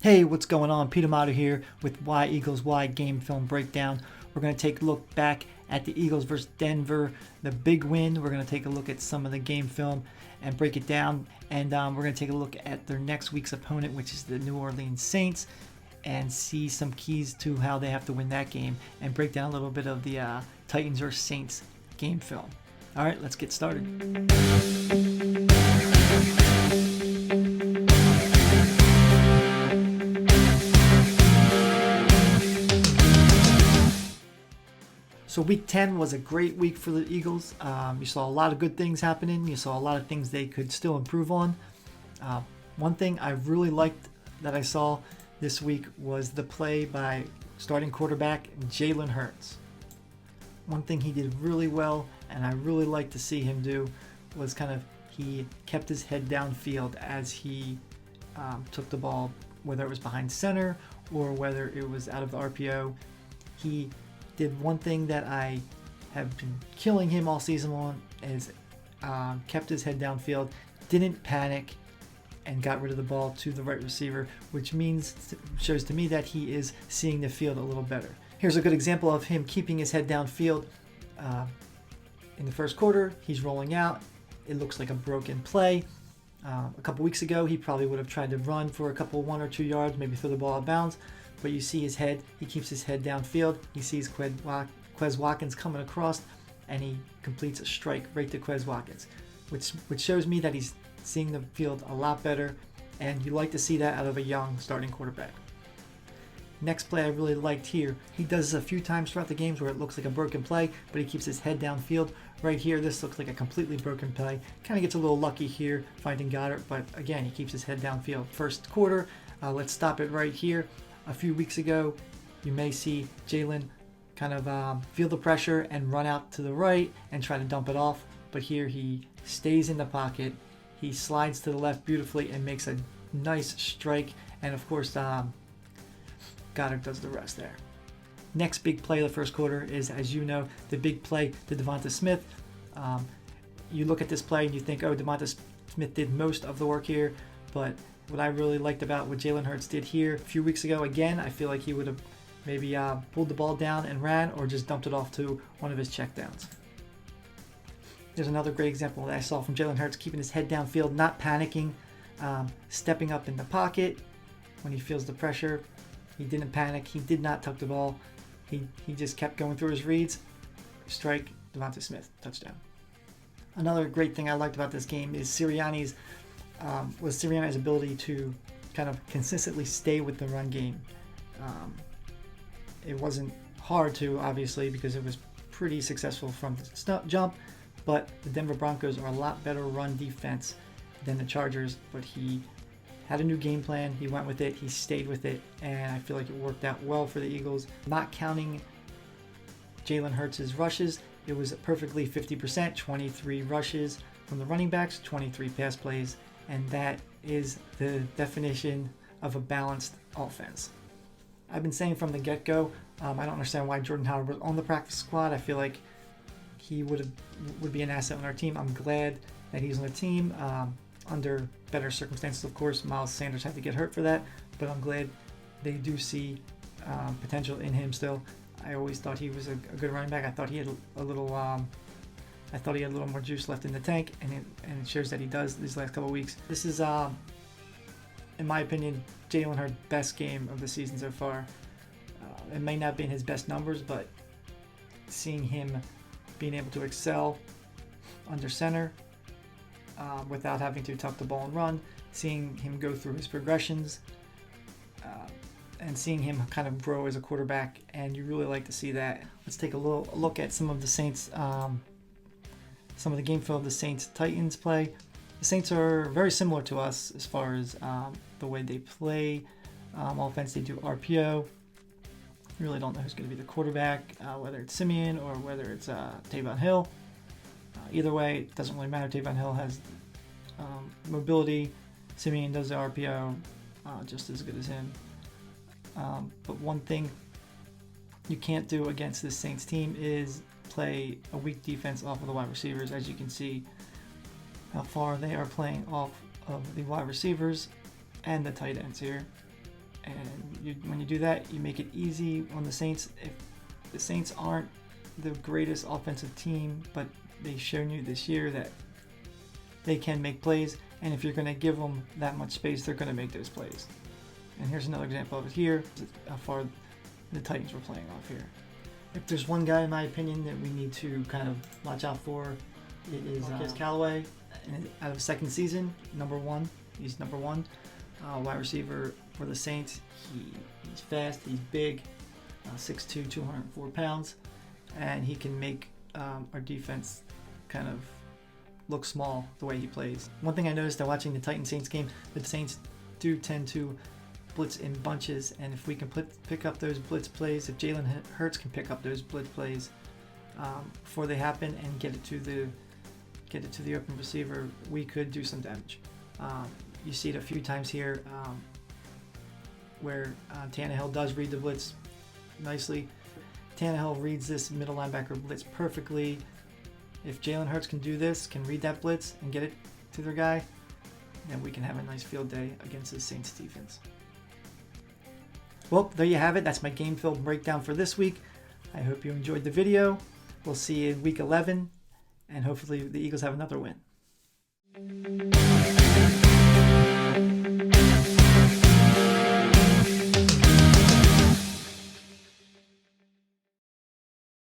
Hey, what's going on? Peter Amato here with Why Eagles Why Game Film Breakdown. We're going to take a look back at the Eagles versus Denver, the big win. We're going to take a look at some of the game film and break it down. And we're going to take a look at their next week's opponent, which is the New Orleans Saints, and see some keys to how they have to win that game and break down a little bit of the Titans versus Saints game film. All right, let's get started. So week 10 was a great week for the Eagles. You saw a lot of good things happening. You saw a lot of things they could still improve on. One thing I really liked that I saw this week was the play by starting quarterback Jalen Hurts. One thing he did really well, and I really liked to see him do, was he kept his head downfield as he took the ball, whether it was behind center or whether it was out of the RPO. He did one thing that I have been killing him all season long, is kept his head downfield, didn't panic, and got rid of the ball to the right receiver, which shows to me that he is seeing the field a little better. Here's a good example of him keeping his head downfield. In the first quarter, he's rolling out. It looks like a broken play. A couple weeks ago, he probably would have tried to run for a couple 1 or 2 yards, maybe throw the ball out of bounds. But you see his head, he keeps his head downfield. He sees Quez Watkins coming across, and he completes a strike right to Quez Watkins, which shows me that he's seeing the field a lot better, and you like to see that out of a young starting quarterback. Next play I really liked here. He does this a few times throughout the games where it looks like a broken play, but he keeps his head downfield. Right here, this looks like a completely broken play. Kind of gets a little lucky here finding Goddard, but again, he keeps his head downfield. First quarter, let's stop it right here. A few weeks ago, you may see Jalen feel the pressure and run out to the right and try to dump it off. But here he stays in the pocket. He slides to the left beautifully and makes a nice strike. And of course, Goddard does the rest there. Next big play of the first quarter is, as you know, the big play to Devonta Smith. You look at this play and you think, oh, Devonta Smith did most of the work here. But what I really liked about what Jalen Hurts did here a few weeks ago, again, I feel like he would have maybe pulled the ball down and ran, or just dumped it off to one of his checkdowns. There's another great example that I saw from Jalen Hurts, keeping his head downfield, not panicking, stepping up in the pocket when he feels the pressure. He didn't panic. He did not tuck the ball. He just kept going through his reads. Strike, Devonta Smith, touchdown. Another great thing I liked about this game is Sirianni's ability to kind of consistently stay with the run game. It wasn't hard to, obviously, because it was pretty successful from the jump, but the Denver Broncos are a lot better run defense than the Chargers. But he had a new game plan, he went with it, he stayed with it, and I feel like it worked out well for the Eagles. Not counting Jalen Hurts' rushes, it was perfectly 50%, 23 rushes from the running backs, 23 pass plays, and that is the definition of a balanced offense. I've been saying from the get-go, I don't understand why Jordan Howard was on the practice squad. I feel like he would be an asset on our team. I'm glad that he's on the team. Under better circumstances, of course, Miles Sanders had to get hurt for that, but I'm glad they do see potential in him still. I always thought he was a good running back. I thought he had a little more juice left in the tank, and it shows that he does these last couple of weeks. This is, in my opinion, Jalen Hurts' best game of the season so far. It may not be in his best numbers, but seeing him being able to excel under center without having to tuck the ball and run, seeing him go through his progressions, and seeing him kind of grow as a quarterback, and you really like to see that. Let's take a little look at some of the Saints, some of the game film of the Saints-Titans play. The Saints are very similar to us as far as the way they play offense. They do RPO. You really don't know who's going to be the quarterback, whether it's Simeon or whether it's Tavon Hill. Either way, it doesn't really matter. Tavon Hill has mobility. Simeon does the RPO just as good as him. But one thing you can't do against this Saints team is play a weak defense off of the wide receivers. As you can see how far they are playing off of the wide receivers and the tight ends here. And when you do that, you make it easy on the Saints. If the Saints aren't the greatest offensive team, but they've shown you this year that they can make plays, and if you're going to give them that much space, they're going to make those plays. And here's another example of it here, how far the Titans were playing off here. If there's one guy, in my opinion, that we need to kind of watch out for, it is Callaway. Out of second season, number one. He's number one wide receiver for the Saints. He's fast, he's big, 6'2", 204 pounds, and he can make our defense kind of look small the way he plays. One thing I noticed that watching the Titans-Saints game, the Saints do tend to blitz in bunches, and if we can pick up those blitz plays, if Jalen Hurts can pick up those blitz plays before they happen and get it to the open receiver, we could do some damage. You see it a few times here where Tannehill does read the blitz nicely. Tannehill reads this middle linebacker blitz perfectly. If Jalen Hurts can do this, can read that blitz and get it to their guy, then we can have a nice field day against the Saints defense. Well, there you have it. That's my game film breakdown for this week. I hope you enjoyed the video. We'll see you in week 11, and hopefully the Eagles have another win.